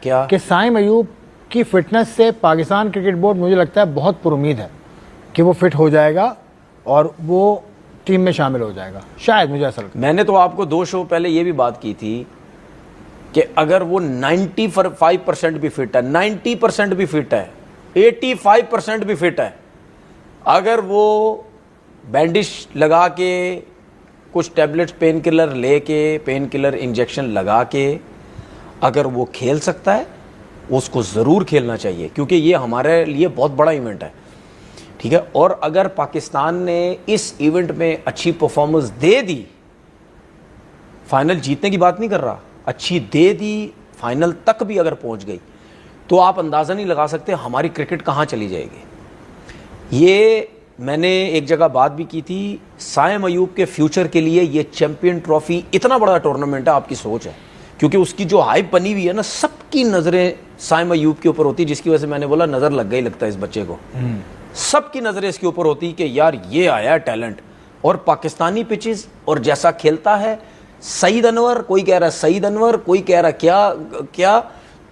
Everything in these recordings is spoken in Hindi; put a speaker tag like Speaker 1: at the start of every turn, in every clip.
Speaker 1: क्या
Speaker 2: कि साइम अयूब की फिटनेस से पाकिस्तान क्रिकेट बोर्ड मुझे लगता है बहुत पुरुमीद है कि वो फिट हो जाएगा और वो टीम में शामिल हो जाएगा, शायद, मुझे ऐसा लगता है।
Speaker 1: मैंने तो आपको 2 शो पहले ये भी बात की थी कि अगर वो 95% भी फिट है, 90% भी फिट है, 85% भी फिट है, अगर वो बैंडिश लगा के कुछ टैबलेट्स पेन किलर लेके पेन किलर इंजेक्शन लगा के अगर वो खेल सकता है, उसको ज़रूर खेलना चाहिए, क्योंकि ये हमारे लिए बहुत बड़ा इवेंट है, ठीक है। और अगर पाकिस्तान ने इस इवेंट में अच्छी परफॉर्मेंस दे दी, फाइनल जीतने की बात नहीं कर रहा, अच्छी दे दी, फाइनल तक भी अगर पहुंच गई, तो आप अंदाज़ा नहीं लगा सकते हमारी क्रिकेट कहाँ चली जाएगी। ये मैंने एक जगह बात भी की थी, साइम अयूब के फ्यूचर के लिए ये चैंपियन ट्रॉफी इतना बड़ा टूर्नामेंट है, आपकी सोच है, क्योंकि उसकी जो हाइप बनी हुई है ना, सबकी नज़रें साइम अयूब के ऊपर होती, जिसकी वजह से मैंने बोला नज़र लग गई लगता है इस बच्चे को। सबकी नज़रें इसके ऊपर होती कि यार ये आया टैलेंट, और पाकिस्तानी पिचेस और जैसा खेलता है, सईद अनवर, कोई कह रहा है सईद अनवर, कोई कह रहा क्या क्या,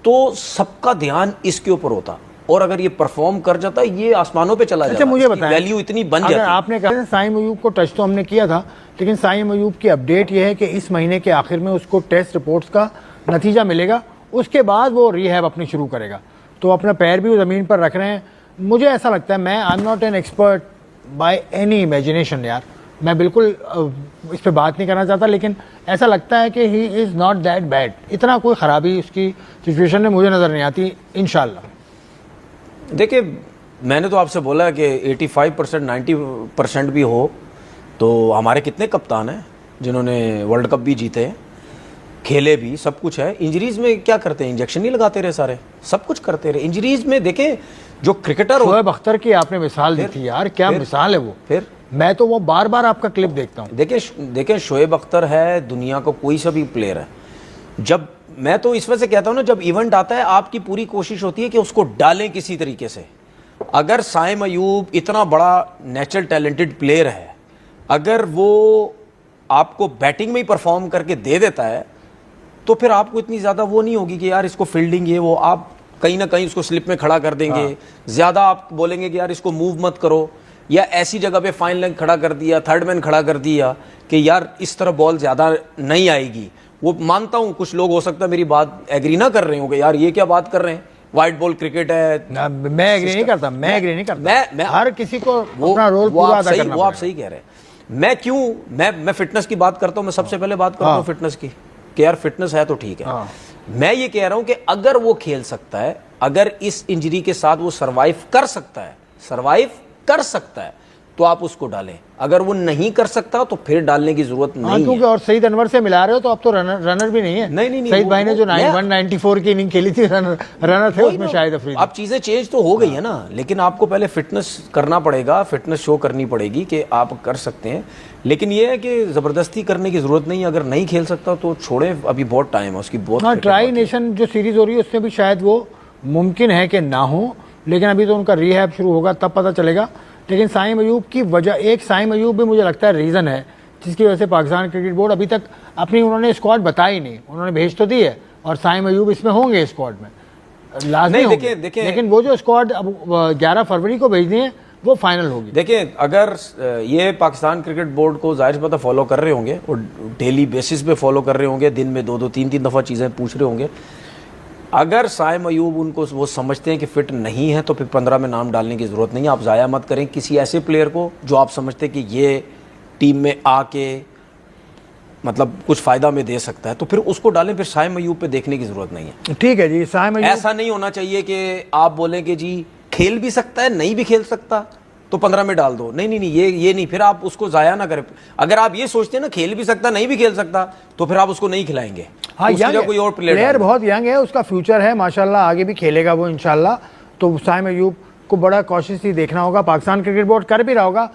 Speaker 1: तो सबका ध्यान इसके ऊपर होता, और अगर ये परफॉर्म कर जाता है, ये आसमानों पे चला जाता है।
Speaker 2: मुझे बताएं,
Speaker 1: वैल्यू इतनी बन जाती है।
Speaker 2: आपने कहा साइम अयूब को टच तो हमने किया था, लेकिन साइम अयूब की अपडेट ये है कि इस महीने के आखिर में उसको टेस्ट रिपोर्ट्स का नतीजा मिलेगा, उसके बाद वो रिहैब अपनी शुरू करेगा, तो अपना पैर भी ज़मीन पर रख रहे हैं। मुझे ऐसा लगता है, मैं I am not an expert by any imagination यार, मैं बिल्कुल इस पर बात नहीं करना चाहता, लेकिन ऐसा लगता है कि he is not that bad, इतना कोई ख़राबी उसकी सिचुएशन में मुझे नज़र नहीं आती इंशाल्लाह।
Speaker 1: देखिए, मैंने तो आपसे बोला कि 85% 90% भी हो, तो हमारे कितने कप्तान हैं जिन्होंने वर्ल्ड कप भी जीते हैं, खेले भी, सब कुछ है। इंजरीज में क्या करते हैं, इंजेक्शन नहीं लगाते रहे, सारे सब कुछ करते रहे। इंजरीज में देखें जो क्रिकेटर,
Speaker 2: शोएब अख्तर की आपने मिसाल दी थी यार, क्या मिसाल है वो,
Speaker 1: फिर
Speaker 2: मैं तो वो बार बार आपका क्लिप देखता हूँ।
Speaker 1: देखें शोएब अख्तर है, दुनिया का कोई सा भी प्लेयर है, जब मैं तो इस वजह से कहता हूँ ना, जब इवेंट आता है आपकी पूरी कोशिश होती है कि उसको डालें किसी तरीके से। अगर साइम अयूब इतना बड़ा नेचुरल टैलेंटेड प्लेयर है, अगर वो आपको बैटिंग में ही परफॉर्म करके दे देता है, तो फिर आपको इतनी ज़्यादा वो नहीं होगी कि यार इसको फील्डिंग ये वो, आप कहीं ना कहीं उसको स्लिप में खड़ा कर देंगे। ज़्यादा आप बोलेंगे कि यार इसको मूव मत करो, या ऐसी जगह पे फाइन लेग खड़ा कर दिया, थर्ड मैन खड़ा कर दिया कि यार इस तरह बॉल ज़्यादा नहीं आएगी। वो मानता हूँ कुछ लोग हो सकता है मेरी बात एग्री ना कर रहे हो कि यार ये क्या बात कर रहे हैं, वाइट बॉल क्रिकेट है।
Speaker 2: मैं एग्री नहीं करता, मैं हर किसी को अपना रोल पूरा अदा करना पड़ेगा।
Speaker 1: वो आप सही कह रहे हैं। मैं फिटनेस की बात करता हूँ, मैं सबसे पहले बात करता हूँ फिटनेस की, कि यार फिटनेस है तो ठीक है। मैं ये कह रहा हूँ कि अगर वो खेल सकता है, अगर इस इंजरी के साथ वो सर्वाइव कर सकता है, तो आप उसको डालें। अगर वो नहीं कर सकता तो फिर डालने की जरूरत नहीं है।
Speaker 2: और सईद अनवर से मिला रहे हो तो अब तो रनर भी नहीं है।
Speaker 1: नहीं
Speaker 2: सईद भाई ने जो 194 की इनिंग खेली थी, रनर थे उसमें शाहिद अफरीदी।
Speaker 1: अब चीजें चेंज तो हो गई है ना, लेकिन आपको पहले फिटनेस करना पड़ेगा, फिटनेस शो करनी पड़ेगी कि आप कर सकते हैं। लेकिन ये है कि जबरदस्ती करने की जरूरत नहीं है, अगर नहीं खेल सकता तो छोड़े, अभी बहुत टाइम है उसकी। बहुत
Speaker 2: ट्राई नेशन जो सीरीज हो रही है उसमें भी शायद वो मुमकिन है कि ना हो, लेकिन अभी तो उनका रिहैब शुरू होगा तब पता चलेगा। लेकिन साइम अयूब की वजह, एक साइम अयूब भी मुझे लगता है रीज़न है जिसकी वजह से पाकिस्तान क्रिकेट बोर्ड अभी तक अपनी उन्होंने स्क्वाड बताई नहीं। उन्होंने भेज तो दी है और साइम अयूब इसमें होंगे स्क्वाड में लाजमी होंगे, लेकिन वो जो स्क्वाड अब 11 फरवरी को भेजनी है वो फाइनल होगी।
Speaker 1: देखिए, अगर ये पाकिस्तान क्रिकेट बोर्ड को जाहिर पता फॉलो कर रहे होंगे और डेली बेसिस पे फॉलो कर रहे होंगे, दिन में 2-2 3-3 दफ़ा चीज़ें पूछ रहे होंगे, अगर साइम अयूब उनको वो समझते हैं कि फिट नहीं है तो फिर 15 में नाम डालने की ज़रूरत नहीं है। आप ज़ाया मत करें किसी ऐसे प्लेयर को जो आप समझते हैं कि ये टीम में आके मतलब कुछ फ़ायदा में दे सकता है, तो फिर उसको डालें। फिर साइम अयूब पे देखने की ज़रूरत नहीं है।
Speaker 2: ठीक है जी, साइम अयूब
Speaker 1: ऐसा नहीं होना चाहिए कि आप बोलें कि जी खेल भी सकता है, नहीं भी खेल सकता तो 15 में डाल दो। नहीं, ये नहीं, फिर आप उसको ज़ाया ना करें। अगर आप ये सोचते हैं ना खेल भी सकता, नहीं भी खेल सकता, तो फिर आप उसको नहीं खिलाएंगे।
Speaker 2: हाँ,
Speaker 1: कोई और
Speaker 2: प्लेयर बहुत यंग है, उसका फ्यूचर है माशाल्लाह, आगे भी खेलेगा वो इंशाल्लाह। तो साइम अयूब को बड़ा कॉशियसली देखना होगा, पाकिस्तान क्रिकेट बोर्ड कर भी रहा होगा।